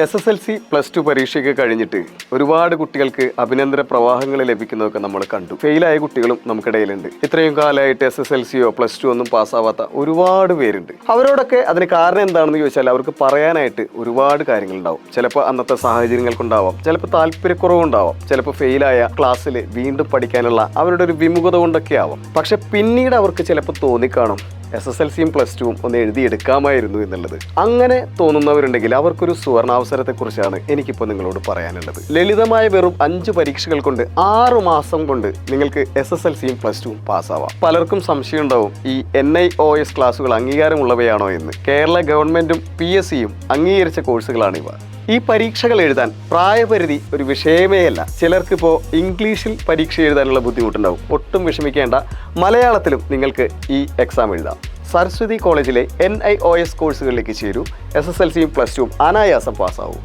SSLC +2 പരീക്ഷയൊക്കെ കഴിഞ്ഞിട്ട് ഒരുപാട് കുട്ടികൾക്ക് അഭിനന്ദന പ്രവാഹങ്ങൾ ലഭിക്കുന്നതൊക്കെ നമ്മൾ കണ്ടു. ഫെയിലായ കുട്ടികളും നമുക്കിടയിലുണ്ട്. ഇത്രയും കാലമായിട്ട് SSLCയോ +2 ഒന്നും പാസ്സാവാത്ത ഒരുപാട് പേരുണ്ട്. അവരോടൊക്കെ അതിന് കാരണം എന്താണെന്ന് ചോദിച്ചാൽ അവർക്ക് പറയാനായിട്ട് ഒരുപാട് കാര്യങ്ങളുണ്ടാവും. ചിലപ്പോൾ അന്നത്തെ സാഹചര്യങ്ങൾക്കുണ്ടാവാം, ചിലപ്പോൾ താല്പര്യക്കുറവുണ്ടാവാം, ചിലപ്പോൾ ഫെയിലായ ക്ലാസ്സിൽ വീണ്ടും പഠിക്കാനുള്ള അവരുടെ ഒരു വിമുഖത കൊണ്ടൊക്കെ ആവാം. പക്ഷെ പിന്നീട് അവർക്ക് ചിലപ്പോൾ തോന്നിക്കാണും SSLCയും +2ഉം ഒന്ന് എഴുതിയെടുക്കാമായിരുന്നു എന്നുള്ളത്. അങ്ങനെ തോന്നുന്നവരുണ്ടെങ്കിൽ അവർക്കൊരു സുവർണാവസരത്തെക്കുറിച്ചാണ് എനിക്കിപ്പോൾ നിങ്ങളോട് പറയാനുള്ളത്. ലളിതമായ വെറും 5 പരീക്ഷകൾ കൊണ്ട് 6 മാസം കൊണ്ട് നിങ്ങൾക്ക് SSLCയും +2ഉം പാസ്സാവാം. പലർക്കും സംശയം ഉണ്ടാവും, ഈ NIOS ക്ലാസുകൾ അംഗീകാരമുള്ളവയാണോ എന്ന്. കേരള ഗവൺമെൻറ്റും PSCയും അംഗീകരിച്ച കോഴ്സുകളാണിവ. ഈ പരീക്ഷകൾ എഴുതാൻ പ്രായപരിധി ഒരു വിഷയമേ അല്ല. ചിലർക്കിപ്പോൾ ഇംഗ്ലീഷിൽ പരീക്ഷ എഴുതാനുള്ള ബുദ്ധിമുട്ടുണ്ടാവും. ഒട്ടും വിഷമിക്കേണ്ട, മലയാളത്തിലും നിങ്ങൾക്ക് ഈ എക്സാം എഴുതാം. സരസ്വതി കോളേജിലെ NIOS കോഴ്സുകളിലേക്ക് ചേരൂ. SSLCയും +2ഉം അനായാസം പാസ്സാവും.